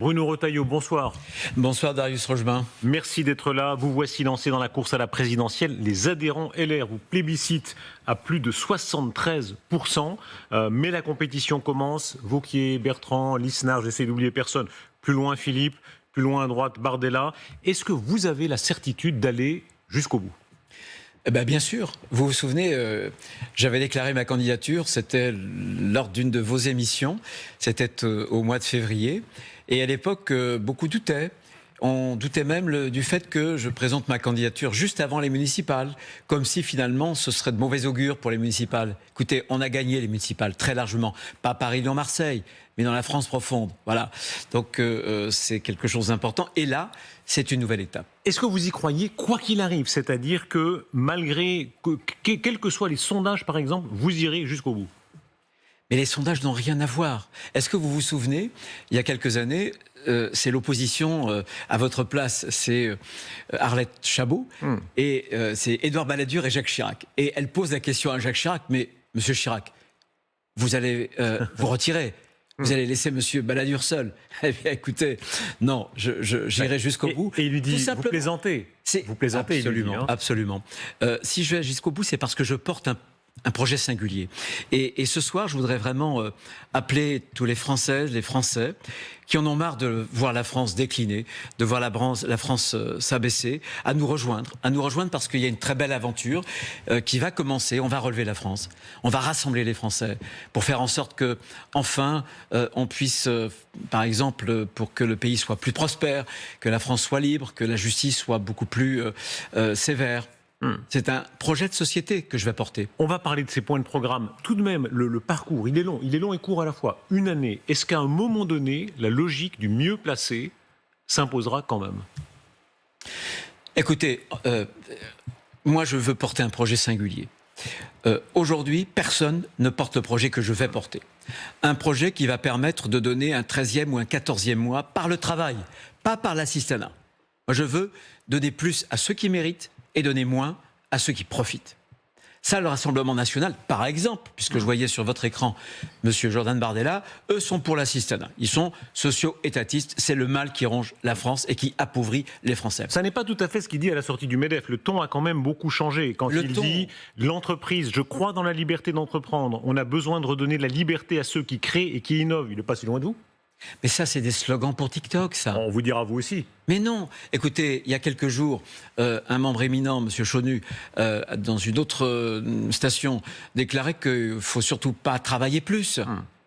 Bruno Retailleau, bonsoir. Bonsoir Darius Rochebain. Merci d'être là. Vous voici lancé dans la course à la présidentielle. Les adhérents LR vous plébiscitent à plus de 73%. Mais la compétition commence. Vauquier, Bertrand, Lisnard, j'essaie d'oublier personne. Plus loin Philippe, plus loin à droite Bardella. Est-ce que vous avez la certitude d'aller jusqu'au bout ? Bien sûr. Vous vous souvenez, j'avais déclaré ma candidature, c'était lors d'une de vos émissions, c'était au mois de février. Et à l'époque, beaucoup doutaient. On doutait même du fait que je présente ma candidature juste avant les municipales, comme si finalement ce serait de mauvais augure pour les municipales. Écoutez, on a gagné les municipales très largement, pas Paris, non Marseille, mais dans la France profonde. Voilà. Donc c'est quelque chose d'important. Et là, c'est une nouvelle étape. Est-ce que vous y croyez, quoi qu'il arrive ? C'est-à-dire que quels que soient les sondages, par exemple, vous irez jusqu'au bout ? Mais les sondages n'ont rien à voir. Est-ce que vous vous souvenez, il y a quelques années, c'est l'opposition à votre place, c'est Arlette Chabot, et c'est Édouard Balladur et Jacques Chirac. Et elle pose la question à Jacques Chirac, mais Monsieur Chirac, vous allez vous retirer, vous allez laisser Monsieur Balladur seul. Eh bien, écoutez, non, j'irai jusqu'au bout. Et il lui dit, vous plaisantez. Vous plaisantez, absolument, il lui dit, absolument. Si je vais jusqu'au bout, c'est parce que je porte un projet singulier. Et ce soir, je voudrais vraiment appeler tous les Françaises, les Français, qui en ont marre de voir la France décliner, de voir la France s'abaisser, à nous rejoindre parce qu'il y a une très belle aventure qui va commencer. On va relever la France, on va rassembler les Français pour faire en sorte que, enfin, on puisse, par exemple, pour que le pays soit plus prospère, que la France soit libre, que la justice soit beaucoup plus sévère. C'est un projet de société que je vais porter. On va parler de ces points de programme. Tout de même, le parcours, il est long et court à la fois. Une année, est-ce qu'à un moment donné, la logique du mieux placé s'imposera quand même ? Écoutez, moi je veux porter un projet singulier. Aujourd'hui, personne ne porte le projet que je vais porter. Un projet qui va permettre de donner un 13e ou un 14e mois par le travail, pas par l'assistanat. Moi je veux donner plus à ceux qui méritent et donner moins à ceux qui profitent. Ça, le Rassemblement national, par exemple, puisque je voyais sur votre écran M. Jordan Bardella, eux sont pour l'assistanat. Ils sont socio-étatistes. C'est le mal qui ronge la France et qui appauvrit les Français. Ça n'est pas tout à fait ce qu'il dit à la sortie du MEDEF. Le ton a quand même beaucoup changé. Quand il dit « l'entreprise, je crois dans la liberté d'entreprendre. On a besoin de redonner de la liberté à ceux qui créent et qui innovent ». Il n'est pas si loin de vous. Mais ça, c'est des slogans pour TikTok, ça. On vous dira vous aussi. Mais non. Écoutez, il y a quelques jours, un membre éminent, M. Chonu, dans une autre station, déclarait qu'il ne faut surtout pas travailler plus.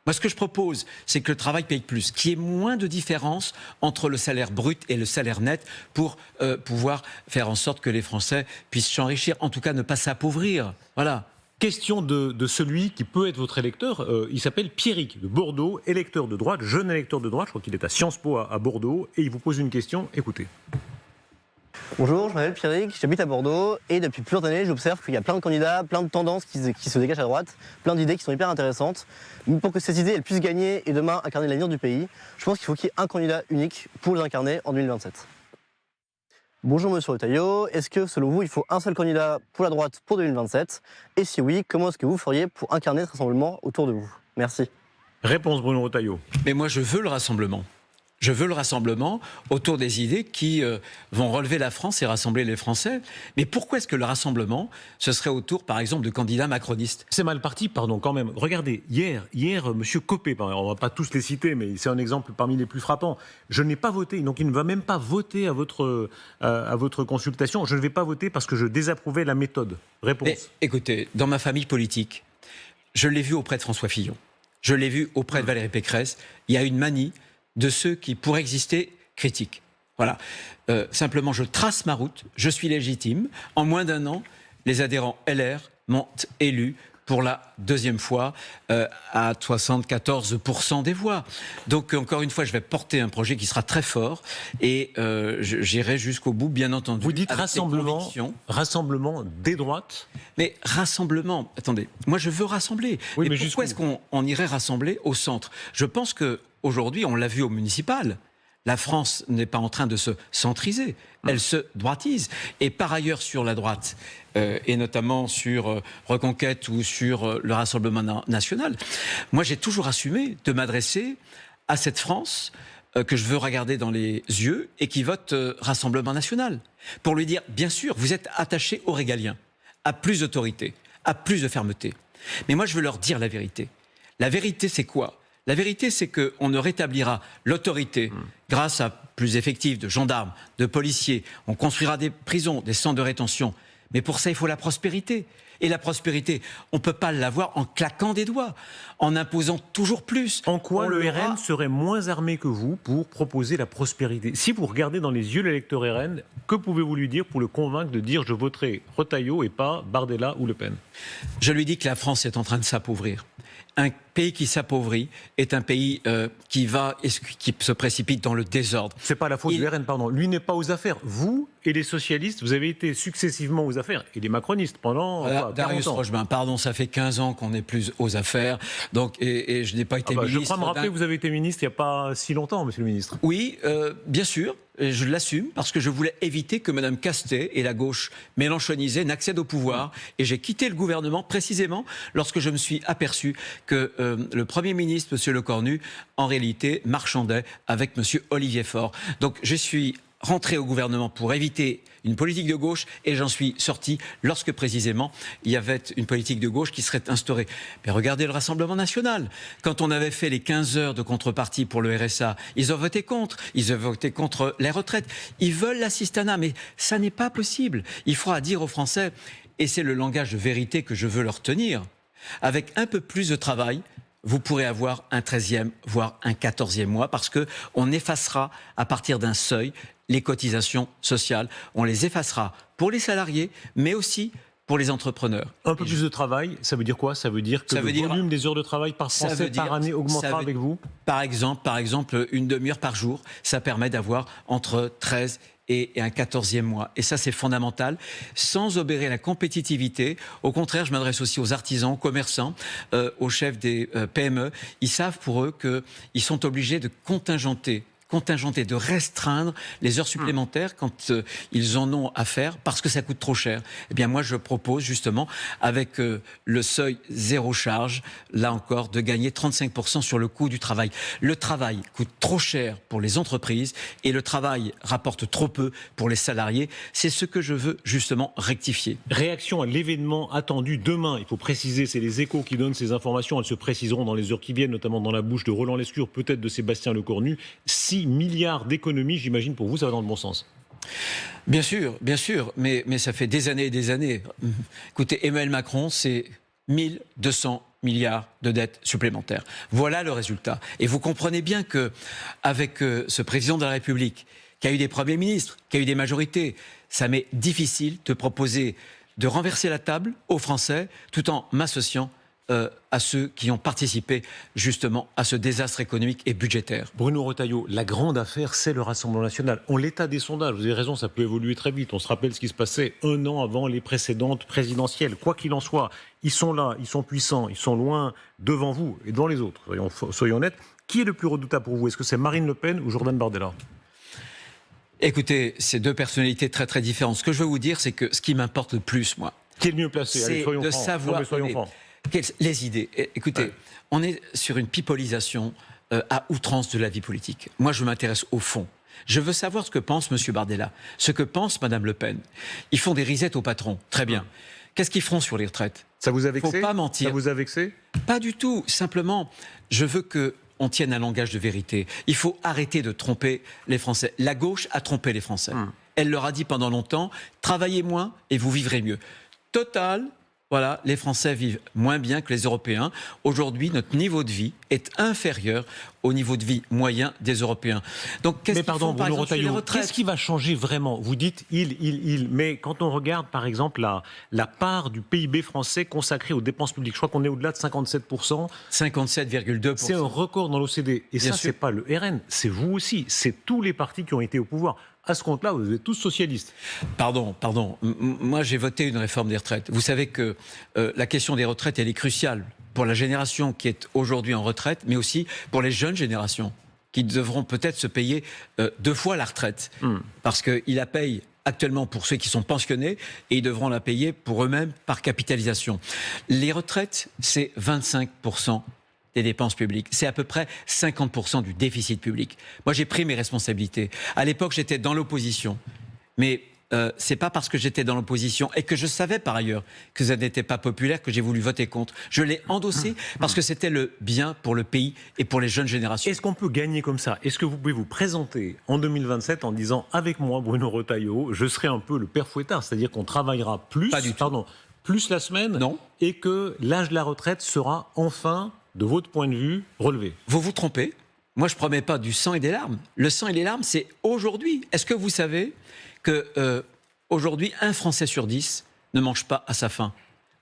Moi, ce que je propose, c'est que le travail paye plus, qu'il y ait moins de différence entre le salaire brut et le salaire net pour pouvoir faire en sorte que les Français puissent s'enrichir, en tout cas ne pas s'appauvrir. Voilà. Question de celui qui peut être votre électeur. Il s'appelle Pierrick de Bordeaux, électeur de droite, jeune électeur de droite. Je crois qu'il est à Sciences Po à Bordeaux. Et il vous pose une question. Écoutez. Bonjour, je m'appelle Pierrick, j'habite à Bordeaux. Et depuis plusieurs années, j'observe qu'il y a plein de candidats, plein de tendances qui se dégagent à droite, plein d'idées qui sont hyper intéressantes. Mais pour que ces idées puissent gagner et demain incarner l'avenir du pays, je pense qu'il faut qu'il y ait un candidat unique pour les incarner en 2027. Bonjour Monsieur Retailleau, est-ce que selon vous il faut un seul candidat pour la droite pour 2027 ? Et si oui, comment est-ce que vous feriez pour incarner ce rassemblement autour de vous ? Merci. Réponse Bruno Retailleau. Mais moi je veux le rassemblement. Je veux le rassemblement autour des idées qui vont relever la France et rassembler les Français. Mais pourquoi est-ce que le rassemblement, ce serait autour, par exemple, de candidats macronistes ? C'est mal parti, pardon, quand même. Regardez, hier, Monsieur Copé, on ne va pas tous les citer, mais c'est un exemple parmi les plus frappants. Je n'ai pas voté, donc il ne va même pas voter à votre consultation. Je ne vais pas voter parce que je désapprouvais la méthode. Réponse. Mais, écoutez, dans ma famille politique, je l'ai vu auprès de François Fillon. Je l'ai vu auprès de Valérie Pécresse. Il y a une manie de ceux qui, pour exister, critiquent. Voilà. Simplement, je trace ma route, je suis légitime. En moins d'un an, les adhérents LR m'ont élu pour la deuxième fois à 74% des voix. Donc, encore une fois, je vais porter un projet qui sera très fort et j'irai jusqu'au bout, bien entendu. Vous dites rassemblement des droites ? Mais rassemblement, attendez, moi je veux rassembler. Oui, mais pourquoi est-ce qu'on irait rassembler au centre ? Je pense qu'aujourd'hui, on l'a vu au municipal, la France n'est pas en train de se centriser, elle se droitise. Et par ailleurs, sur la droite, et notamment sur Reconquête ou sur le Rassemblement national, moi j'ai toujours assumé de m'adresser à cette France que je veux regarder dans les yeux et qui vote Rassemblement national. Pour lui dire, bien sûr, vous êtes attachés aux régaliens, à plus d'autorité, à plus de fermeté. Mais moi, je veux leur dire la vérité. La vérité, c'est quoi ? La vérité, c'est qu'on ne rétablira l'autorité grâce à plus d'effectifs de gendarmes, de policiers. On construira des prisons, des centres de rétention. Mais pour ça, il faut la prospérité. Et la prospérité, on ne peut pas l'avoir en claquant des doigts, en imposant toujours plus. En quoi le RN serait moins armé que vous pour proposer la prospérité ? Si vous regardez dans les yeux l'électeur RN, que pouvez-vous lui dire pour le convaincre de dire je voterai Retailleau et pas Bardella ou Le Pen ? Je lui dis que la France est en train de s'appauvrir. Un pays qui s'appauvrit est un pays qui se précipite dans le désordre. C'est pas la faute du RN, pardon. Lui n'est pas aux affaires. Vous et les socialistes, vous avez été successivement aux affaires. Et les macronistes pendant Darius 40 ans. Rochemin, pardon, ça fait 15 ans qu'on n'est plus aux affaires. Donc, et je n'ai pas été ministre. Je crois me rappeler que vous avez été ministre il n'y a pas si longtemps, monsieur le ministre. Oui, bien sûr. Et je l'assume parce que je voulais éviter que Mme Castet et la gauche mélenchonisée n'accèdent au pouvoir. Et j'ai quitté le gouvernement précisément lorsque je me suis aperçu que le Premier ministre, M. Lecornu, en réalité, marchandait avec M. Olivier Faure. Donc je suis rentré au gouvernement pour éviter une politique de gauche et j'en suis sorti lorsque précisément il y avait une politique de gauche qui serait instaurée. Mais regardez le Rassemblement national. Quand on avait fait les 15 heures de contrepartie pour le RSA, ils ont voté contre. Ils ont voté contre les retraites. Ils veulent l'assistanat, mais ça n'est pas possible. Il faudra dire aux Français, et c'est le langage de vérité que je veux leur tenir, avec un peu plus de travail, vous pourrez avoir un 13e, voire un 14e mois, parce qu'on effacera, à partir d'un seuil, les cotisations sociales. On les effacera pour les salariés, mais aussi pour les entrepreneurs. Un peu plus de travail, ça veut dire quoi ? Ça veut dire que le volume des heures de travail par Français par année augmentera avec vous ? Par exemple, une demi-heure par jour, ça permet d'avoir entre 13 et un 14e mois. Et ça, c'est fondamental, sans obérer la compétitivité. Au contraire, je m'adresse aussi aux artisans, aux commerçants, aux chefs des PME. Ils savent pour eux qu'ils sont obligés de contingenter, de restreindre les heures supplémentaires quand ils en ont à faire parce que ça coûte trop cher. Eh bien, moi, je propose justement, avec le seuil zéro charge, là encore, de gagner 35% sur le coût du travail. Le travail coûte trop cher pour les entreprises et le travail rapporte trop peu pour les salariés. C'est ce que je veux justement rectifier. Réaction à l'événement attendu demain. Il faut préciser, c'est les Échos qui donnent ces informations. Elles se préciseront dans les heures qui viennent, notamment dans la bouche de Roland Lescure, peut-être de Sébastien Lecornu. 6 milliards d'économies, j'imagine, pour vous, ça va dans le bon sens. Bien sûr, mais ça fait des années et des années. Écoutez, Emmanuel Macron, c'est 1200 milliards de dettes supplémentaires. Voilà le résultat. Et vous comprenez bien qu'avec ce président de la République, qui a eu des premiers ministres, qui a eu des majorités, ça m'est difficile de proposer de renverser la table aux Français tout en m'associant à ceux qui ont participé justement à ce désastre économique et budgétaire. Bruno Retailleau, la grande affaire, c'est le Rassemblement national. En l'état des sondages, vous avez raison, ça peut évoluer très vite. On se rappelle ce qui se passait un an avant les précédentes présidentielles. Quoi qu'il en soit, ils sont là, ils sont puissants, ils sont loin devant vous et devant les autres. Soyons honnêtes. Qui est le plus redoutable pour vous ? Est-ce que c'est Marine Le Pen ou Jordan Bardella ? Écoutez, c'est deux personnalités très très différentes. Ce que je veux vous dire, c'est que ce qui m'importe le plus, moi, qui est le mieux placé ? c'est de savoir... Les idées. Écoutez, on est sur une pipolisation à outrance de la vie politique. Moi, je m'intéresse au fond. Je veux savoir ce que pense M. Bardella, ce que pense Mme Le Pen. Ils font des risettes aux patrons. Très bien. Qu'est-ce qu'ils feront sur les retraites ? Ça vous a vexé ? Faut pas mentir. Ça vous a vexé ? Pas du tout. Simplement, je veux qu'on tienne un langage de vérité. Il faut arrêter de tromper les Français. La gauche a trompé les Français. Elle leur a dit pendant longtemps, travaillez moins et vous vivrez mieux. Total. Voilà, les Français vivent moins bien que les Européens. Aujourd'hui, notre niveau de vie est inférieur au niveau de vie moyen des Européens. Donc, qu'est-ce qu'ils font, par exemple, sur les retraites ? Qu'est-ce qui va changer vraiment ? Vous dites il. Mais quand on regarde, par exemple, la part du PIB français consacrée aux dépenses publiques, je crois qu'on est au-delà de 57%. 57,2%. C'est un record dans l'OCDE. Et bien ça, c'est pas le RN, c'est vous aussi. C'est tous les partis qui ont été au pouvoir. À ce compte-là, vous êtes tous socialistes. Pardon. Moi, j'ai voté une réforme des retraites. Vous savez que la question des retraites, elle est cruciale pour la génération qui est aujourd'hui en retraite, mais aussi pour les jeunes générations qui devront peut-être se payer 2 fois la retraite. Parce qu'ils la payent actuellement pour ceux qui sont pensionnés et ils devront la payer pour eux-mêmes par capitalisation. Les retraites, c'est 25% des dépenses publiques. C'est à peu près 50% du déficit public. Moi, j'ai pris mes responsabilités. À l'époque, j'étais dans l'opposition. Mais c'est pas parce que j'étais dans l'opposition et que je savais par ailleurs que ça n'était pas populaire que j'ai voulu voter contre. Je l'ai endossé parce que c'était le bien pour le pays et pour les jeunes générations. Est-ce qu'on peut gagner comme ça? Est-ce que vous pouvez vous présenter en 2027 en disant avec moi, Bruno Retailleau, je serai un peu le père Fouettard, c'est-à-dire qu'on travaillera plus, plus la semaine, Non. Et que l'âge de la retraite sera enfin, de votre point de vue, relevé? Vous vous trompez. Moi, je ne promets pas du sang et des larmes. Le sang et les larmes, c'est aujourd'hui. Est-ce que vous savez que aujourd'hui, 1 Français sur 10 ne mange pas à sa faim?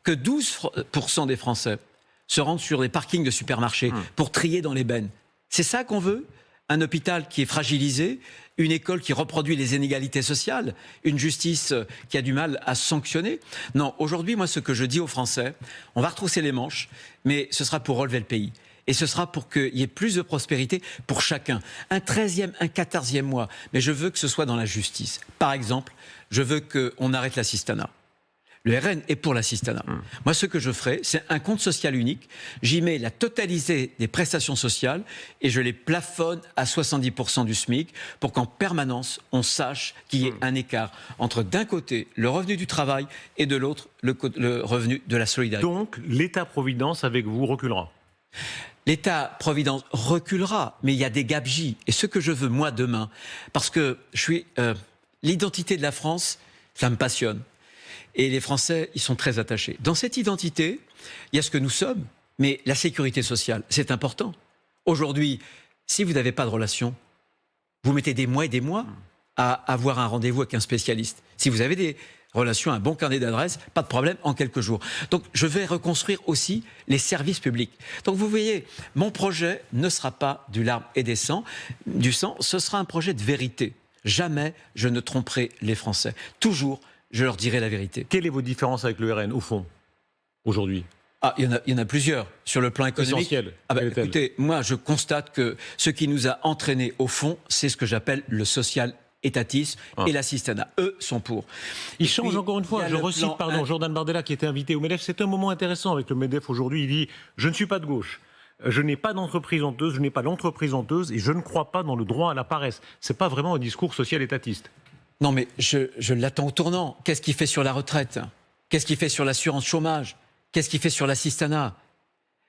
Que 12% des Français se rendent sur les parkings de supermarchés pour trier dans les bennes. C'est ça qu'on veut? Un hôpital qui est fragilisé, une école qui reproduit les inégalités sociales, une justice qui a du mal à sanctionner? Non, aujourd'hui, moi, ce que je dis aux Français, on va retrousser les manches, mais ce sera pour relever le pays. Et ce sera pour qu'il y ait plus de prospérité pour chacun. Un 13e, un 14e mois. Mais je veux que ce soit dans la justice. Par exemple, je veux qu'on arrête l'assistanat. Le RN est pour l'assistanat. Moi, ce que je ferai, c'est un compte social unique. J'y mets la totalité des prestations sociales et je les plafonne à 70% du SMIC pour qu'en permanence, on sache qu'il y ait un écart entre, d'un côté, le revenu du travail et de l'autre, le revenu de la solidarité. Donc, l'État-providence avec vous reculera? L'État-providence reculera, mais il y a des gabegies. Et ce que je veux, moi, demain, parce que l'identité de la France, ça me passionne. Et les Français, ils sont très attachés. Dans cette identité, il y a ce que nous sommes, mais la sécurité sociale, c'est important. Aujourd'hui, si vous n'avez pas de relation, vous mettez des mois et des mois à avoir un rendez-vous avec un spécialiste. Si vous avez des relations, un bon carnet d'adresses, pas de problème, en quelques jours. Donc, je vais reconstruire aussi les services publics. Donc, vous voyez, mon projet ne sera pas du larme et du sang, ce sera un projet de vérité. Jamais je ne tromperai les Français. Toujours, je leur dirai la vérité. Quelle est votre différence avec le RN, au fond, aujourd'hui? Ah, il y en a plusieurs. Sur le plan économique, Essentiel. Écoutez, moi, je constate que ce qui nous a entraînés, au fond, c'est ce que j'appelle le social-étatisme et l'assistanat. Eux sont pour. Il change encore une fois. Je recite, Jordan Bardella, qui était invité au MEDEF. C'est un moment intéressant avec le MEDEF aujourd'hui. Il dit « Je ne suis pas de gauche. Je n'ai pas d'entreprise honteuse, je n'ai pas d'entreprise honteuse et je ne crois pas dans le droit à la paresse. » Ce n'est pas vraiment un discours social-étatiste. Non, mais je l'attends au tournant. Qu'est-ce qu'il fait sur la retraite? Qu'est-ce qu'il fait sur l'assurance chômage? Qu'est-ce qu'il fait sur l'assistanat?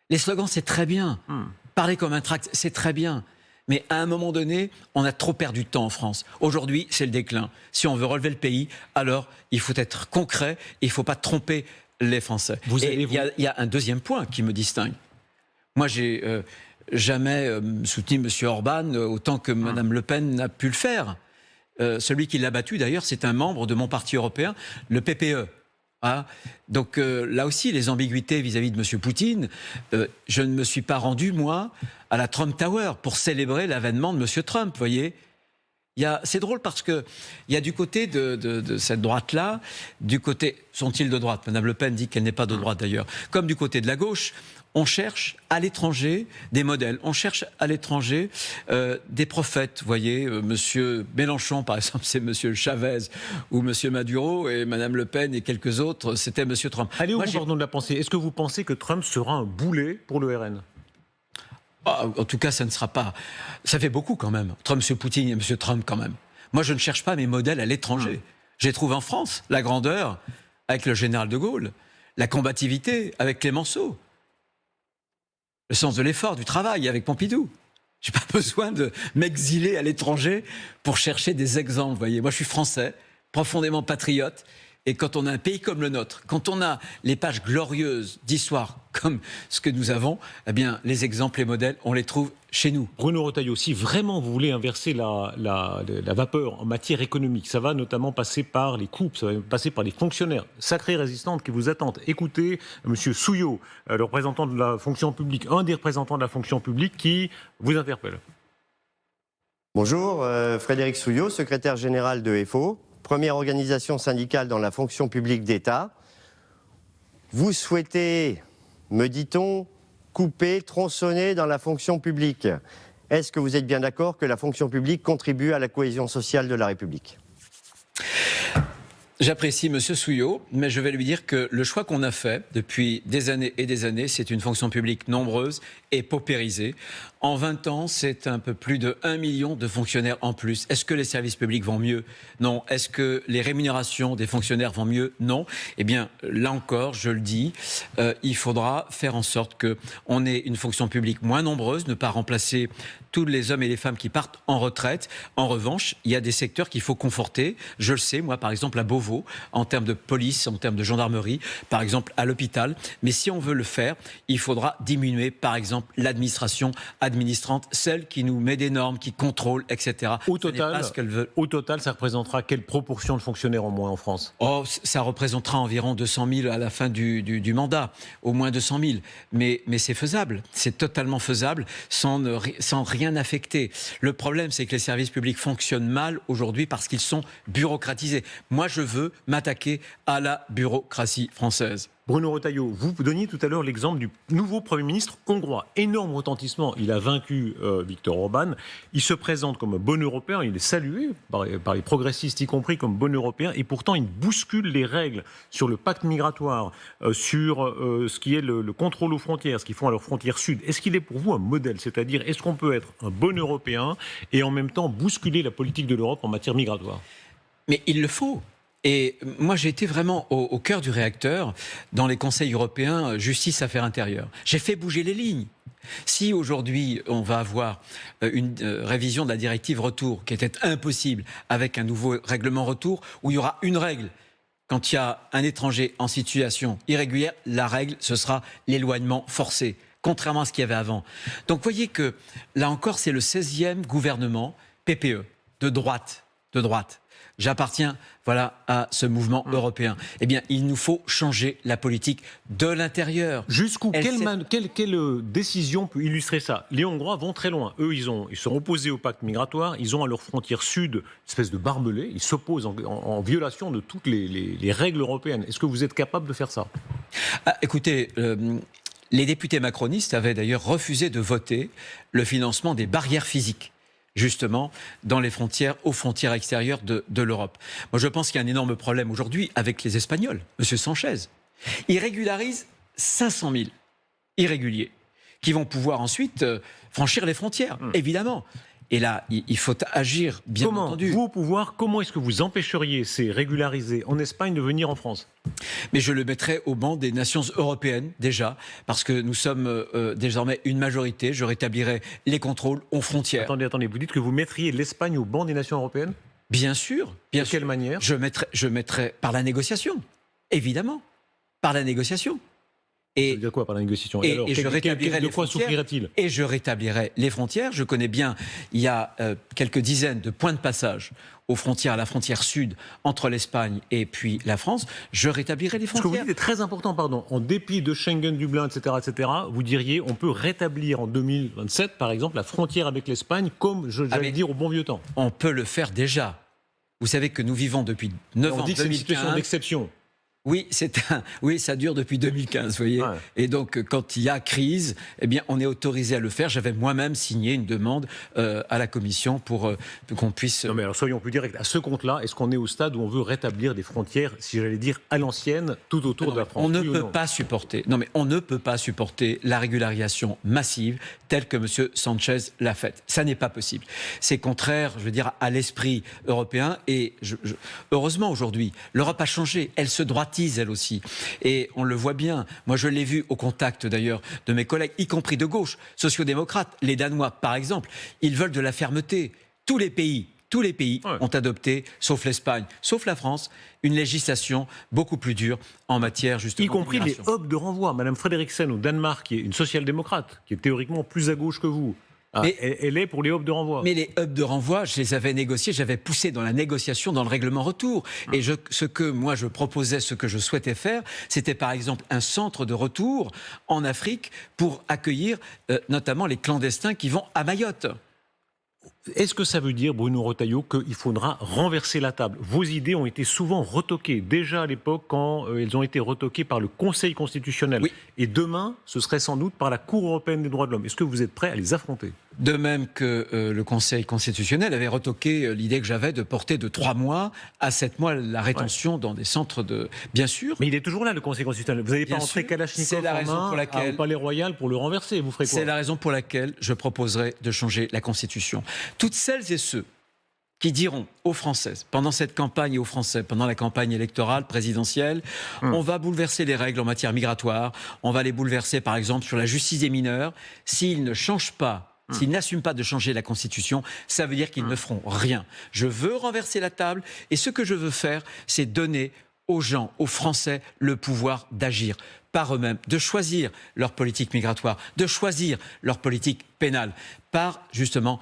Les slogans, c'est très bien. Parler comme un tract, c'est très bien. Mais à un moment donné, on a trop perdu de temps en France. Aujourd'hui, c'est le déclin. Si on veut relever le pays, alors il faut être concret et il ne faut pas tromper les Français. Il y a un deuxième point qui me distingue. Moi, j'ai jamais soutenu M. Orban autant que Mme Le Pen n'a pu le faire. Celui qui l'a battu, d'ailleurs, c'est un membre de mon parti européen, le PPE. Ah, donc là aussi, les ambiguïtés vis-à-vis de M. Poutine, je ne me suis pas rendu, moi, à la Trump Tower pour célébrer l'avènement de M. Trump, vous voyez. C'est drôle parce qu'il y a du côté de cette droite-là, du côté, sont-ils de droite? Mme Le Pen dit qu'elle n'est pas de droite d'ailleurs. Comme du côté de la gauche, on cherche à l'étranger des modèles, on cherche à l'étranger des prophètes. Vous voyez, M. Mélenchon, par exemple, c'est M. Chavez ou M. Maduro, et Mme Le Pen et quelques autres, c'était M. Trump. Allez au bout, pardon, de la pensée. Est-ce que vous pensez que Trump sera un boulet pour le RN? En tout cas, ça ne sera pas... Ça fait beaucoup quand même. Trump, M. Poutine et M. Trump quand même. Moi, je ne cherche pas mes modèles à l'étranger. Je les trouve en France. La grandeur avec le général de Gaulle. La combativité avec Clémenceau. Le sens de l'effort, du travail avec Pompidou. Je n'ai pas besoin de m'exiler à l'étranger pour chercher des exemples. Vous voyez. Moi, je suis français, profondément patriote. Et quand on a un pays comme le nôtre, quand on a les pages glorieuses d'histoire comme ce que nous avons, eh bien, les exemples, les modèles, on les trouve chez nous. Bruno Retailleau, si vraiment vous voulez inverser la vapeur en matière économique, ça va notamment passer par les coupes, ça va passer par les fonctionnaires sacrés résistantes qui vous attendent. Écoutez M. Souillot, le représentant de la fonction publique, un des représentants de la fonction publique qui vous interpelle. Bonjour, Frédéric Souillot, secrétaire général de FO. Première organisation syndicale dans la fonction publique d'État. Vous souhaitez, me dit-on, couper, tronçonner dans la fonction publique. Est-ce que vous êtes bien d'accord que la fonction publique contribue à la cohésion sociale de la République? J'apprécie Monsieur Souillot, mais je vais lui dire que le choix qu'on a fait depuis des années et des années, c'est une fonction publique nombreuse et paupérisée. En 20 ans, c'est un peu plus de 1 million de fonctionnaires en plus. Est-ce que les services publics vont mieux? Non. Est-ce que les rémunérations des fonctionnaires vont mieux? Non. Eh bien, là encore, je le dis, il faudra faire en sorte qu'on ait une fonction publique moins nombreuse, ne pas remplacer tous les hommes et les femmes qui partent en retraite. En revanche, il y a des secteurs qu'il faut conforter. Je le sais, moi, par exemple, à Beauvau, en termes de police, en termes de gendarmerie, par exemple, à l'hôpital. Mais si on veut le faire, il faudra diminuer, par exemple, l'administration administrante, celle qui nous met des normes, qui contrôle, etc. Au total, ça représentera quelle proportion de fonctionnaires en moins en France? Oh, ça représentera environ 200 000 à la fin du mandat, au moins 200 000. Mais c'est faisable, c'est totalement faisable, sans rien affecter. Le problème, c'est que les services publics fonctionnent mal aujourd'hui parce qu'ils sont bureaucratisés. Moi, je veux m'attaquer à la bureaucratie française. Bruno Retailleau, vous donniez tout à l'heure l'exemple du nouveau Premier ministre hongrois. Énorme retentissement, il a vaincu Viktor Orban. Il se présente comme un bon Européen, il est salué par les progressistes y compris comme bon Européen, et pourtant il bouscule les règles sur le pacte migratoire, sur ce qui est le contrôle aux frontières, ce qu'ils font à leurs frontières sud. Est-ce qu'il est pour vous un modèle? C'est-à-dire, est-ce qu'on peut être un bon Européen et en même temps bousculer la politique de l'Europe en matière migratoire? Mais il le faut. Et moi, j'ai été vraiment au cœur du réacteur dans les conseils européens justice affaires intérieures. J'ai fait bouger les lignes. Si aujourd'hui, on va avoir une révision de la directive retour qui était impossible avec un nouveau règlement retour où il y aura une règle. Quand il y a un étranger en situation irrégulière, la règle, ce sera l'éloignement forcé, contrairement à ce qu'il y avait avant. Donc, vous voyez que, là encore, c'est le 16e gouvernement PPE, de droite. J'appartiens à ce mouvement européen. Eh bien, il nous faut changer la politique de l'intérieur. Jusqu'où? Quelle décision peut illustrer ça? Les Hongrois vont très loin. Eux, ils sont opposés au pacte migratoire. Ils ont à leur frontière sud une espèce de barbelé. Ils s'opposent en violation de toutes les règles européennes. Est-ce que vous êtes capable de faire ça? Écoutez, les députés macronistes avaient d'ailleurs refusé de voter le financement des barrières physiques, justement, dans les frontières, aux frontières extérieures de l'Europe. Moi, je pense qu'il y a un énorme problème aujourd'hui avec les Espagnols. Monsieur Sanchez, ils régularisent 500 000 irréguliers qui vont pouvoir ensuite franchir les frontières, évidemment. Et là, il faut agir, bien entendu. Vous, au pouvoir, comment est-ce que vous empêcheriez ces régularisés en Espagne de venir en France? Mais je le mettrai au banc des nations européennes, déjà, parce que nous sommes désormais une majorité. Je rétablirai les contrôles aux frontières. Attendez, vous dites que vous mettriez l'Espagne au banc des nations européennes? Bien sûr. De quelle manière? Je mettrai par la négociation, évidemment. Par la négociation. Ça veut dire quoi par la négociation? Et je rétablirai de quoi souffrirait-il? Et je rétablirai les frontières. Je connais bien, il y a quelques dizaines de points de passage aux frontières, à la frontière sud, entre l'Espagne et puis la France. Je rétablirai les frontières. Ce que vous dites est très important, pardon. En dépit de Schengen, Dublin, etc., vous diriez on peut rétablir en 2027, par exemple, la frontière avec l'Espagne, comme j'allais dire au bon vieux temps. On peut le faire déjà. Vous savez que nous vivons depuis 9 ans, 2015. On dit que c'est une situation d'exception. Oui, ça dure depuis 2015, vous voyez. Ouais. Et donc, quand il y a crise, eh bien, on est autorisé à le faire. J'avais moi-même signé une demande à la Commission pour qu'on puisse... Non mais alors, soyons plus directs. À ce compte-là, est-ce qu'on est au stade où on veut rétablir des frontières, si j'allais dire, à l'ancienne, tout autour de la France? On ne peut pas supporter... Non mais on ne peut pas supporter la régularisation massive telle que M. Sanchez l'a faite. Ça n'est pas possible. C'est contraire, je veux dire, à l'esprit européen. Et heureusement, aujourd'hui, l'Europe a changé. Elle se droitise, elle aussi. Et on le voit bien. Moi, je l'ai vu au contact, d'ailleurs, de mes collègues, y compris de gauche, sociodémocrates. Les Danois, par exemple, ils veulent de la fermeté. Tous les pays ont adopté, sauf l'Espagne, sauf la France, une législation beaucoup plus dure en matière, justement, y compris les hubs de renvoi. Madame Frederiksen, au Danemark, qui est une social-démocrate, qui est théoriquement plus à gauche que vous, elle est pour les hubs de renvoi. Mais les hubs de renvoi, je les avais négociés, j'avais poussé dans la négociation, dans le règlement retour. Et ce que moi je proposais, ce que je souhaitais faire, c'était par exemple un centre de retour en Afrique pour accueillir notamment les clandestins qui vont à Mayotte. Est-ce que ça veut dire, Bruno Retailleau, qu'il faudra renverser la table? Vos idées ont été souvent retoquées, déjà à l'époque quand elles ont été retoquées par le Conseil constitutionnel. Oui. Et demain, ce serait sans doute par la Cour européenne des droits de l'homme. Est-ce que vous êtes prêt à les affronter? De même que le Conseil constitutionnel avait retoqué l'idée que j'avais de porter de 3 mois à 7 mois la rétention dans des centres de... Bien sûr. Mais il est toujours là, le Conseil constitutionnel. Vous n'allez pas Bien entrer sûr. Kalachnikov C'est la raison pour laquelle- au Palais Royal pour le renverser. Vous ferez quoi? C'est la raison pour laquelle je proposerai de changer la Constitution. Toutes celles et ceux qui diront aux Françaises, pendant cette campagne et aux Français, pendant la campagne électorale présidentielle, on va bouleverser les règles en matière migratoire, on va les bouleverser par exemple sur la justice des mineurs, s'ils ne changent pas, s'ils n'assument pas de changer la Constitution, ça veut dire qu'ils ne feront rien. Je veux renverser la table et ce que je veux faire, c'est donner aux gens, aux Français, le pouvoir d'agir par eux-mêmes, de choisir leur politique migratoire, de choisir leur politique pénale, par justement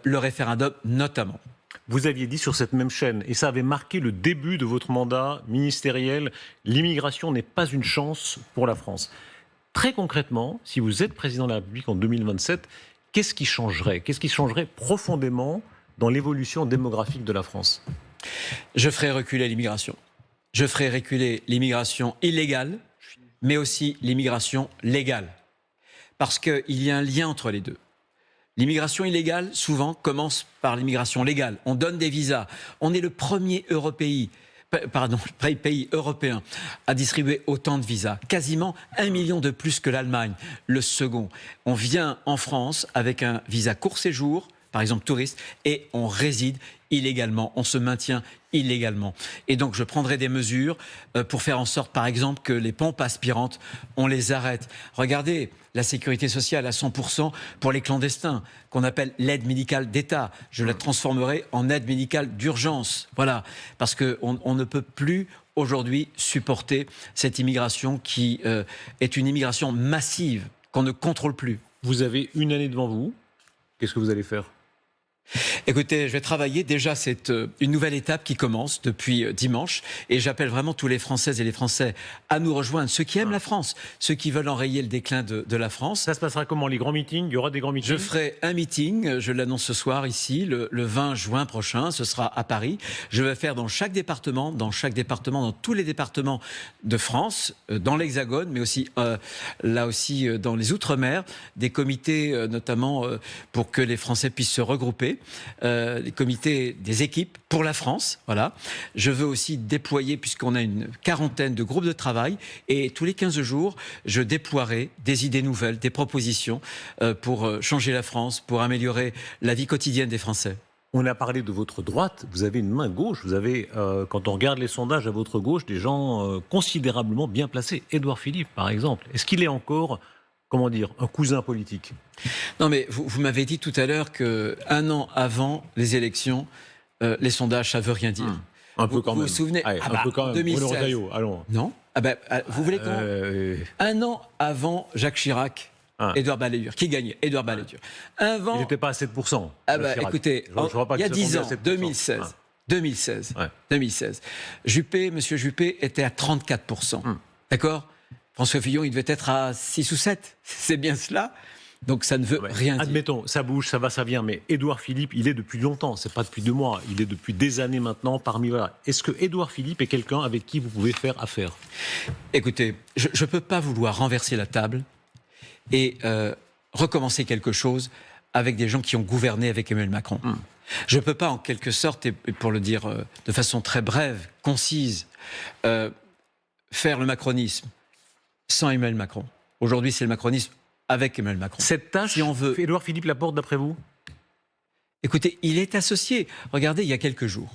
le référendum notamment. Vous aviez dit sur cette même chaîne, et ça avait marqué le début de votre mandat ministériel, l'immigration n'est pas une chance pour la France. Très concrètement, si vous êtes président de la République en 2027, qu'est-ce qui changerait? Qu'est-ce qui changerait profondément dans l'évolution démographique de la France? Je ferai reculer l'immigration. Je ferai reculer l'immigration illégale, mais aussi l'immigration légale. Parce qu'il y a un lien entre les deux. L'immigration illégale, souvent, commence par l'immigration légale. On donne des visas. On est le premier pays européen à distribuer autant de visas. Quasiment 1 million de plus que l'Allemagne. Le second. On vient en France avec un visa court séjour, par exemple touriste, et on réside illégalement, on se maintient illégalement. Et donc je prendrai des mesures pour faire en sorte, par exemple, que les pompes aspirantes, on les arrête. Regardez, la sécurité sociale à 100% pour les clandestins, qu'on appelle l'aide médicale d'État. Je la transformerai en aide médicale d'urgence. Voilà, parce qu'on ne peut plus aujourd'hui supporter cette immigration qui est une immigration massive, qu'on ne contrôle plus. Vous avez une année devant vous. Qu'est-ce que vous allez faire? Écoutez, je vais travailler. Déjà, c'est une nouvelle étape qui commence depuis dimanche. Et j'appelle vraiment tous les Françaises et les Français à nous rejoindre. Ceux qui aiment la France, ceux qui veulent enrayer le déclin de la France. Ça se passera comment? Les grands meetings? Il y aura des grands meetings? Je ferai un meeting, je l'annonce ce soir ici, le 20 juin prochain. Ce sera à Paris. Je vais faire dans chaque département, dans tous les départements de France, dans l'Hexagone, mais aussi là aussi dans les Outre-mer, des comités notamment pour que les Français puissent se regrouper. Les comités des équipes pour la France, voilà. Je veux aussi déployer, puisqu'on a une quarantaine de groupes de travail, et tous les 15 jours, je déploierai des idées nouvelles, des propositions pour changer la France, pour améliorer la vie quotidienne des Français. On a parlé de votre droite, vous avez une main gauche, vous avez, quand on regarde les sondages à votre gauche, des gens considérablement bien placés. Édouard Philippe, par exemple, est-ce qu'il est encore, comment dire, un cousin politique? Non, mais vous m'avez dit tout à l'heure qu'un an avant les élections, les sondages, ça ne veut rien dire. Un peu quand Vous même. vous souvenez? Allez, un peu quand même. 2016. Bruno Retailleau, allons. Non? Vous voulez quand? Un an avant Jacques Chirac, Édouard Balladur. Qui gagnait? Édouard Balladur. Il n'était pas à 7%. Écoutez, il y a 10 ans, 2016. 2016. Monsieur Juppé était à 34%. D'accord? François Fillon, il devait être à 6 ou 7. C'est bien cela. Donc ça ne veut rien dire. Admettons, ça bouge, ça va, ça vient, mais Édouard Philippe, il est depuis longtemps, c'est pas depuis 2 mois, il est depuis des années maintenant parmi... Voilà. Est-ce que Édouard Philippe est quelqu'un avec qui vous pouvez faire affaire? Écoutez, je ne peux pas vouloir renverser la table et recommencer quelque chose avec des gens qui ont gouverné avec Emmanuel Macron. Je ne peux pas, en quelque sorte, et pour le dire de façon très brève, concise, faire le macronisme sans Emmanuel Macron. Aujourd'hui, c'est le macronisme avec Emmanuel Macron. Cette tâche, si on veut... Édouard Philippe la porte d'après vous? Écoutez, il est associé. Regardez, il y a quelques jours,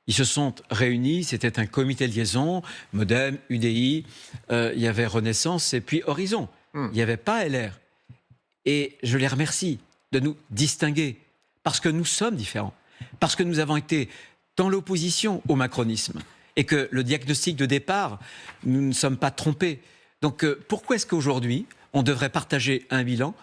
ils se sont réunis, c'était un comité de liaison, Modem, UDI, il y avait Renaissance et puis Horizon. Il n'y avait pas LR. Et je les remercie de nous distinguer, parce que nous sommes différents, parce que nous avons été dans l'opposition au macronisme, et que le diagnostic de départ, nous ne sommes pas trompés. Donc pourquoi est-ce qu'aujourd'hui, on devrait partager un bilan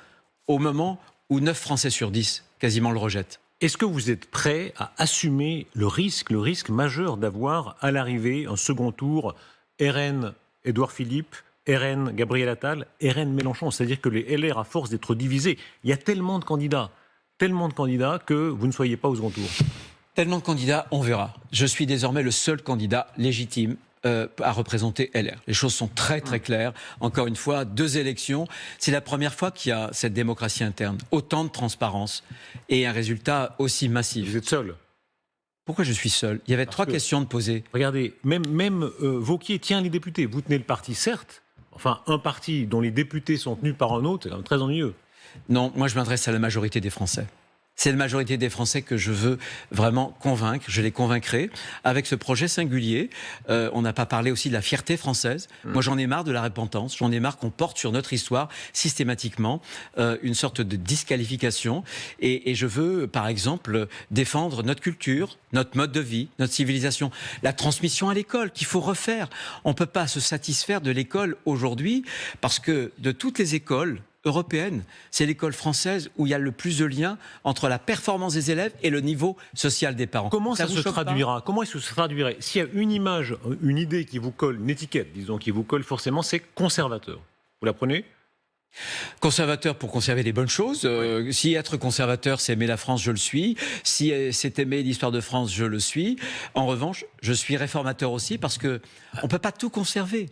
au moment où 9 Français sur 10 quasiment le rejettent? Est-ce que vous êtes prêt à assumer le risque majeur d'avoir à l'arrivée un second tour RN Édouard Philippe, RN Gabriel Attal, RN Mélenchon? C'est-à-dire que les LR, à force d'être divisés, il y a tellement de candidats tellement de candidats que vous ne soyez pas au second tour? Tellement de candidats, on verra. Je suis désormais le seul candidat légitime à représenter LR. Les choses sont très très claires. Encore une fois, 2 élections. C'est la première fois qu'il y a cette démocratie interne. Autant de transparence et un résultat aussi massif. Vous êtes seul. Pourquoi je suis seul? Il y avait 3 questions de poser. Regardez, même Wauquiez tient les députés. Vous tenez le parti, certes. Enfin, un parti dont les députés sont tenus par un autre, c'est quand même très ennuyeux. Non, moi je m'adresse à la majorité des Français. C'est la majorité des Français que je veux vraiment convaincre. Je les convaincrai avec ce projet singulier. On n'a pas parlé aussi de la fierté française. Moi, j'en ai marre de la repentance. J'en ai marre qu'on porte sur notre histoire systématiquement une sorte de disqualification. Et je veux, par exemple, défendre notre culture, notre mode de vie, notre civilisation, la transmission à l'école qu'il faut refaire. On ne peut pas se satisfaire de l'école aujourd'hui parce que de toutes les écoles européenne, c'est l'école française où il y a le plus de liens entre la performance des élèves et le niveau social des parents. Comment ça se traduira? Comment est-ce que ça se traduirait? S'il y a une image, une idée qui vous colle, une étiquette, disons, qui vous colle forcément, c'est conservateur. Vous la prenez? Conservateur pour conserver les bonnes choses. Si être conservateur, c'est aimer la France, je le suis. Si c'est aimer l'histoire de France, je le suis. En revanche, je suis réformateur aussi parce que on peut pas tout conserver.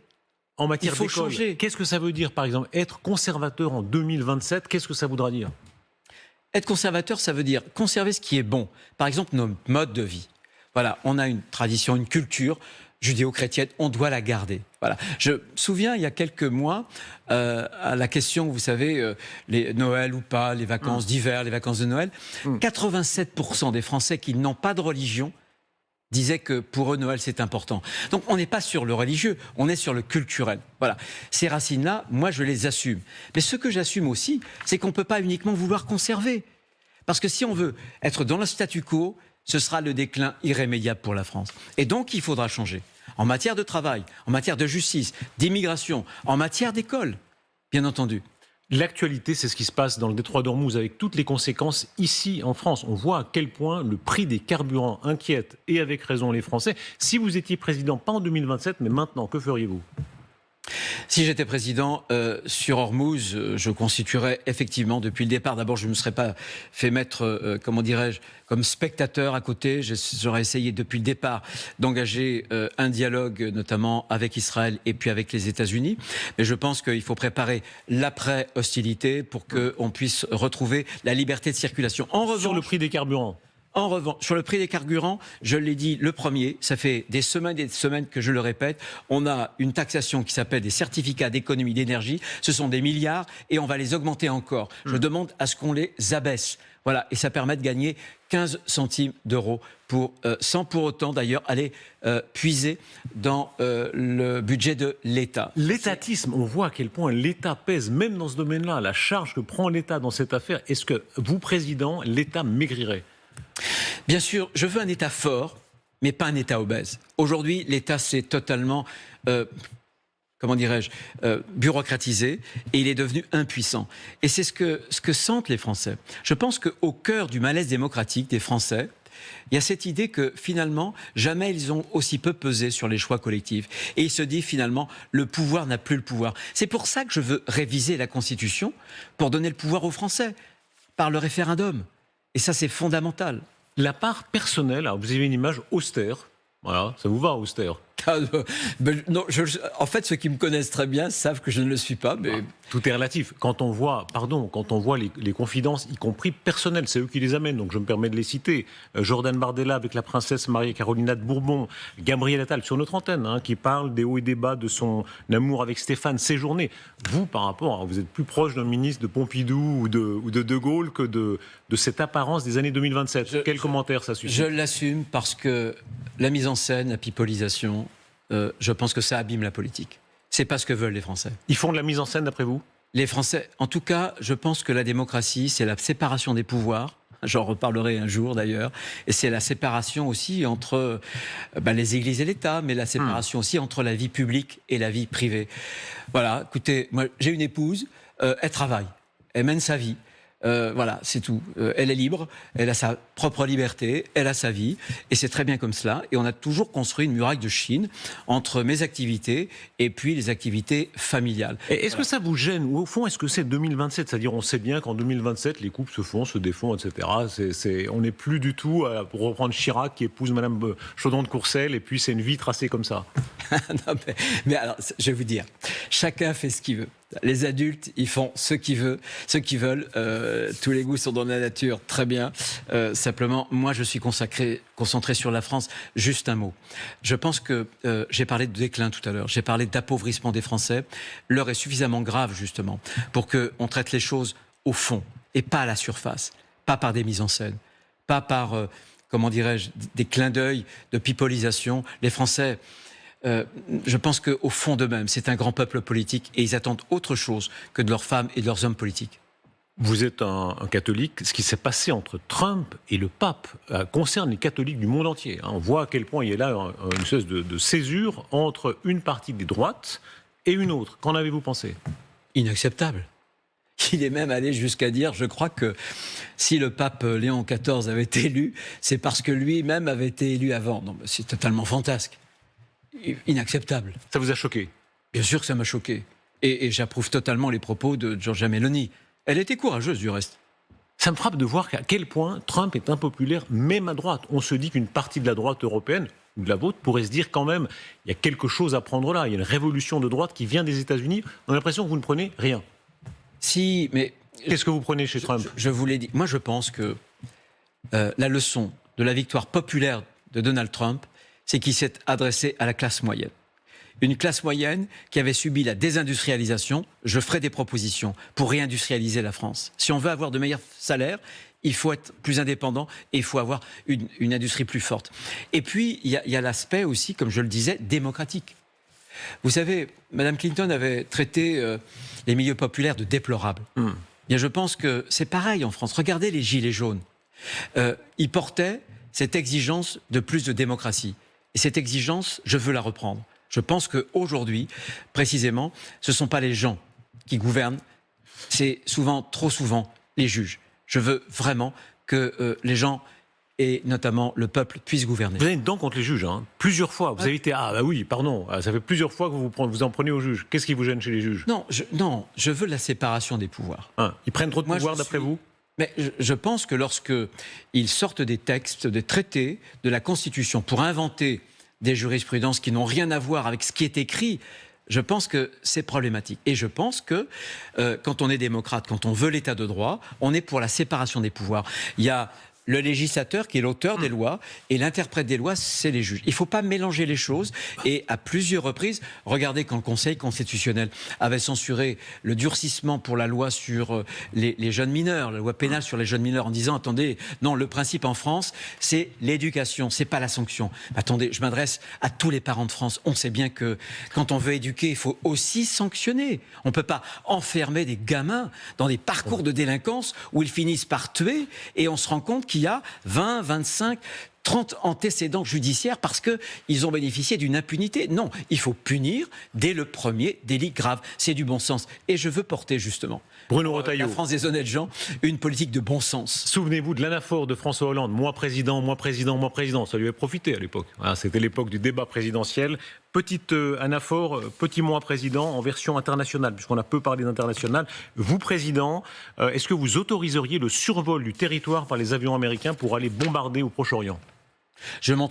En matière d'école, changer. Qu'est-ce que ça veut dire, par exemple, être conservateur en 2027? Qu'est-ce que ça voudra dire? Être conservateur, ça veut dire conserver ce qui est bon. Par exemple, nos modes de vie. Voilà, on a une tradition, une culture judéo-chrétienne, on doit la garder. Voilà. Je me souviens, il y a quelques mois, à la question, vous savez, les Noël ou pas, les vacances d'hiver, les vacances de Noël, 87% des Français qui n'ont pas de religion disaient que pour eux, Noël, c'est important. Donc, on n'est pas sur le religieux, on est sur le culturel. Voilà. Ces racines-là, moi, je les assume. Mais ce que j'assume aussi, c'est qu'on ne peut pas uniquement vouloir conserver. Parce que si on veut être dans le statu quo, ce sera le déclin irrémédiable pour la France. Et donc, il faudra changer. En matière de travail, en matière de justice, d'immigration, en matière d'école, bien entendu. L'actualité, c'est ce qui se passe dans le détroit d'Ormuz avec toutes les conséquences ici en France. On voit à quel point le prix des carburants inquiète, et avec raison, les Français. Si vous étiez président, pas en 2027, mais maintenant, que feriez-vous? Si j'étais président sur Ormuz, je constituerais effectivement depuis le départ. D'abord, je ne me serais pas fait mettre, comment dirais-je, comme spectateur à côté. J'aurais essayé depuis le départ d'engager un dialogue, notamment avec Israël et puis avec les États-Unis. Mais je pense qu'il faut préparer l'après-hostilité pour qu'on puisse retrouver la liberté de circulation. En revanche, sur le prix des carburants. En revanche, sur le prix des carburants, je l'ai dit le premier, ça fait des semaines et des semaines que je le répète, on a une taxation qui s'appelle des certificats d'économie d'énergie, ce sont des milliards et on va les augmenter encore. Je demande à ce qu'on les abaisse. Voilà, et ça permet de gagner 15 centimes d'euros sans pour autant d'ailleurs aller puiser dans le budget de l'État. L'étatisme, on voit à quel point l'État pèse, même dans ce domaine-là, la charge que prend l'État dans cette affaire. Est-ce que vous, président, l'État maigrirait? Bien sûr, je veux un État fort, mais pas un État obèse. Aujourd'hui, l'État s'est totalement, comment dirais-je, bureaucratisé et il est devenu impuissant. Et c'est ce que sentent les Français. Je pense qu'au cœur du malaise démocratique des Français, il y a cette idée que finalement, jamais ils ont aussi peu pesé sur les choix collectifs. Et ils se disent finalement, le pouvoir n'a plus le pouvoir. C'est pour ça que je veux réviser la Constitution pour donner le pouvoir aux Français par le référendum. Et ça, c'est fondamental. La part personnelle, alors vous avez une image austère. Voilà, ça vous va, austère? Non, en fait, ceux qui me connaissent très bien savent que je ne le suis pas. Mais... Tout est relatif. Quand on voit les confidences, y compris personnelles, c'est eux qui les amènent, donc je me permets de les citer. Jordan Bardella avec la princesse Marie-Carolina de Bourbon, Gabriel Attal sur notre antenne, qui parle des hauts et des bas de son amour avec Stéphane Séjourné. Vous, par rapport, vous êtes plus proche d'un ministre de Pompidou ou de Gaulle que de cette apparence des années 2027. Quel commentaire ça suscite? Je l'assume parce que la mise en scène, la pipolisation, je pense que ça abîme la politique. C'est pas ce que veulent les Français. Ils font de la mise en scène d'après vous? Les Français, en tout cas, je pense que la démocratie, c'est la séparation des pouvoirs. J'en reparlerai un jour d'ailleurs. Et c'est la séparation aussi entre les églises et l'État, mais la séparation aussi entre la vie publique et la vie privée. Voilà, écoutez, moi j'ai une épouse, elle travaille, elle mène sa vie. Voilà, c'est tout. Elle est libre, elle a sa propre liberté, elle a sa vie, et c'est très bien comme cela. Et on a toujours construit une muraille de Chine entre mes activités et puis les activités familiales. Et est-ce que ça vous gêne, ou au fond, est-ce que c'est 2027 ? C'est-à-dire, on sait bien qu'en 2027, les couples se font, se défont, etc. On n'est plus du tout, pour reprendre Chirac, qui épouse Madame Chaudon de Courcelles, et puis c'est une vie tracée comme ça. Non, mais alors, je vais vous dire, chacun fait ce qu'il veut. Les adultes, ils font ce qu'ils veulent. Tous les goûts sont dans la nature, très bien. Simplement, moi, je suis concentré sur la France. Juste un mot. Je pense que j'ai parlé de déclin tout à l'heure. J'ai parlé d'appauvrissement des Français. L'heure est suffisamment grave, justement, pour qu'on traite les choses au fond et pas à la surface. Pas par des mises en scène. Pas par, comment dirais-je, des clins d'œil de pipolisation. Les Français... je pense qu'au fond d'eux-mêmes, c'est un grand peuple politique et ils attendent autre chose que de leurs femmes et de leurs hommes politiques. Vous êtes un catholique. Ce qui s'est passé entre Trump et le pape concerne les catholiques du monde entier. On voit à quel point il y a là une espèce de césure entre une partie des droites et une autre. Qu'en avez-vous pensé ? Inacceptable. Il est même allé jusqu'à dire, je crois que si le pape Léon XIV avait été élu, c'est parce que lui-même avait été élu avant. Non, c'est totalement fantasque. Inacceptable. Ça vous a choqué ? Bien sûr que ça m'a choqué. Et j'approuve totalement les propos de Giorgia Meloni. Elle était courageuse, du reste. Ça me frappe de voir à quel point Trump est impopulaire, même à droite. On se dit qu'une partie de la droite européenne, ou de la vôtre, pourrait se dire quand même, il y a quelque chose à prendre là. Il y a une révolution de droite qui vient des États-Unis. On a l'impression que vous ne prenez rien. Si, mais... Qu'est-ce que vous prenez chez Trump ? Je vous l'ai dit. Moi, je pense que la leçon de la victoire populaire de Donald Trump, c'est qu'il s'est adressé à la classe moyenne. Une classe moyenne qui avait subi la désindustrialisation. Je ferai des propositions pour réindustrialiser la France. Si on veut avoir de meilleurs salaires, il faut être plus indépendant et il faut avoir une industrie plus forte. Et puis, il y a l'aspect aussi, comme je le disais, démocratique. Vous savez, Mme Clinton avait traité les milieux populaires de déplorables. Bien, je pense que c'est pareil en France. Regardez les gilets jaunes. Ils portaient cette exigence de plus de démocratie. Et cette exigence, je veux la reprendre. Je pense qu'aujourd'hui, précisément, ce ne sont pas les gens qui gouvernent, c'est trop souvent, les juges. Je veux vraiment que les gens, et notamment le peuple, puissent gouverner. Vous avez une dent contre les juges, hein. Plusieurs fois. Vous avez été, ça fait plusieurs fois que vous en prenez aux juges. Qu'est-ce qui vous gêne chez les juges ? Non, je veux la séparation des pouvoirs. Ils prennent trop de pouvoir d'après vous ? Mais je pense que lorsqu'ils sortent des textes, des traités, de la Constitution, pour inventer des jurisprudences qui n'ont rien à voir avec ce qui est écrit, je pense que c'est problématique. Et je pense que quand on est démocrate, quand on veut l'état de droit, on est pour la séparation des pouvoirs. Il y a le législateur qui est l'auteur des lois et l'interprète des lois, c'est les juges. Il ne faut pas mélanger les choses et à plusieurs reprises, regardez quand le Conseil constitutionnel avait censuré le durcissement pour la loi sur les jeunes mineurs, la loi pénale sur les jeunes mineurs en disant attendez, non, le principe en France, c'est l'éducation, c'est pas la sanction. Attendez, je m'adresse à tous les parents de France. On sait bien que quand on veut éduquer, il faut aussi sanctionner. On ne peut pas enfermer des gamins dans des parcours de délinquance où ils finissent par tuer et on se rend compte qu'il y a 20, 25, 30 antécédents judiciaires parce qu'ils ont bénéficié d'une impunité. Non, il faut punir dès le premier délit grave. C'est du bon sens. Et je veux porter justement, Bruno Retailleau, la France des honnêtes gens, une politique de bon sens. Souvenez-vous de l'anaphore de François Hollande. Moi président, moi président, moi président. Ça lui a profité à l'époque. C'était l'époque du débat présidentiel. Petite anaphore, petit moi président en version internationale, puisqu'on a peu parlé d'international. Vous, président, est-ce que vous autoriseriez le survol du territoire par les avions américains pour aller bombarder au Proche-Orient ? Je m'en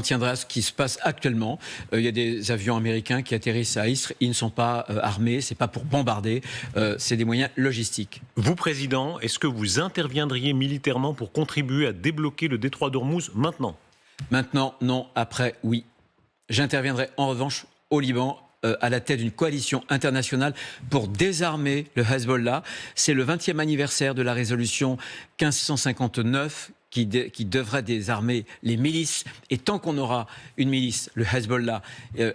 tiendrai à ce qui se passe actuellement. Il y a des avions américains qui atterrissent à Istres. Ils ne sont pas armés, ce n'est pas pour bombarder, c'est des moyens logistiques. Vous, président, est-ce que vous interviendriez militairement pour contribuer à débloquer le détroit d'Ormuz maintenant ? Maintenant, non. Après, oui. J'interviendrai en revanche au Liban à la tête d'une coalition internationale pour désarmer le Hezbollah. C'est le 20e anniversaire de la résolution 1559 qui devrait désarmer les milices. Et tant qu'on aura une milice, le Hezbollah,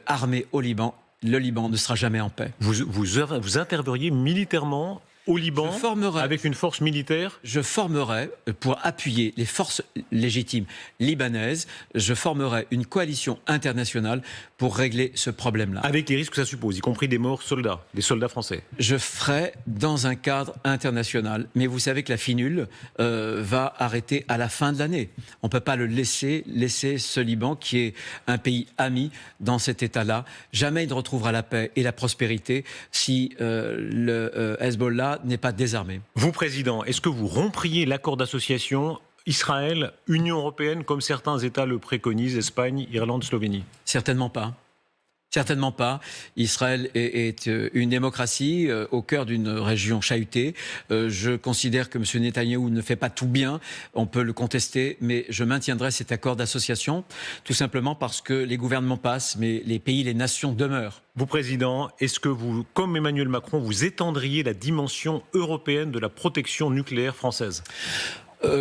armée au Liban, le Liban ne sera jamais en paix. Vous interviendriez militairement au Liban Je formerai- avec une force militaire. Je formerai, pour appuyer les forces légitimes libanaises, je formerai une coalition internationale pour régler ce problème-là. Avec les risques que ça suppose, y compris des morts soldats, des soldats français. Je ferai dans un cadre international. Mais vous savez que la FINUL va arrêter à la fin de l'année. On ne peut pas le laisser ce Liban, qui est un pays ami, dans cet état-là. Jamais il ne retrouvera la paix et la prospérité si le Hezbollah n'est pas désarmé. Vous, Président, est-ce que vous rompriez l'accord d'association Israël-Union européenne, comme certains États le préconisent, Espagne, Irlande, Slovénie? Certainement pas. Certainement pas. Israël est une démocratie au cœur d'une région chahutée. Je considère que M. Netanyahou ne fait pas tout bien. On peut le contester, mais je maintiendrai cet accord d'association, tout simplement parce que les gouvernements passent, mais les pays, les nations demeurent. Vous, Président, est-ce que vous, comme Emmanuel Macron, vous étendriez la dimension européenne de la protection nucléaire française?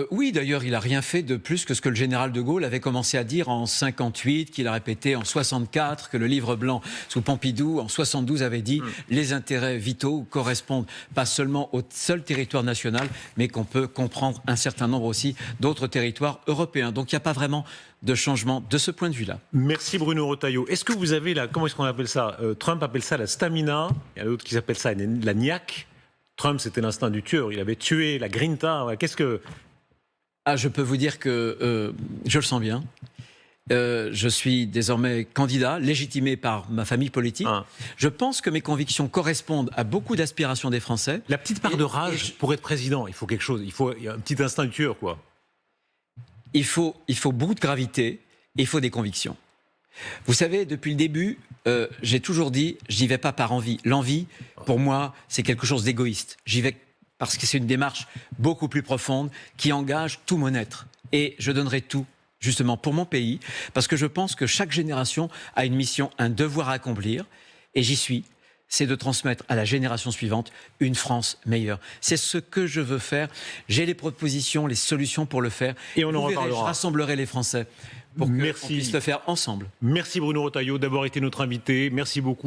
Oui, d'ailleurs, il n'a rien fait de plus que ce que le général de Gaulle avait commencé à dire en 58, qu'il a répété en 64, que le livre blanc sous Pompidou en 72 avait dit les intérêts vitaux correspondent pas seulement au seul territoire national, mais qu'on peut comprendre un certain nombre aussi d'autres territoires européens. Donc il n'y a pas vraiment de changement de ce point de vue-là. Merci Bruno Retailleau. Est-ce que vous avez comment est-ce qu'on appelle ça? Trump appelle ça la stamina, il y en a d'autres qui appellent ça la niaque. Trump, c'était l'instinct du tueur, il avait tué la grinta. Qu'est-ce que... Ah, je peux vous dire que je le sens bien. Je suis désormais candidat, légitimé par ma famille politique. Je pense que mes convictions correspondent à beaucoup d'aspirations des Français. La petite part de rage pour être président, il faut quelque chose, il y a un petit instinct du tueur, quoi. Il faut beaucoup de gravité et il faut des convictions. Vous savez, depuis le début, j'ai toujours dit, je n'y vais pas par envie. L'envie, pour moi, c'est quelque chose d'égoïste. J'y vais parce que c'est une démarche beaucoup plus profonde qui engage tout mon être. Et je donnerai tout, justement, pour mon pays, parce que je pense que chaque génération a une mission, un devoir à accomplir, et j'y suis. C'est de transmettre à la génération suivante une France meilleure. C'est ce que je veux faire. J'ai les propositions, les solutions pour le faire. Et on en Vous verrez, reparlera. je rassemblerai les Français pour qu'on puisse le faire ensemble. Merci Bruno Retailleau d'avoir été notre invité. Merci beaucoup.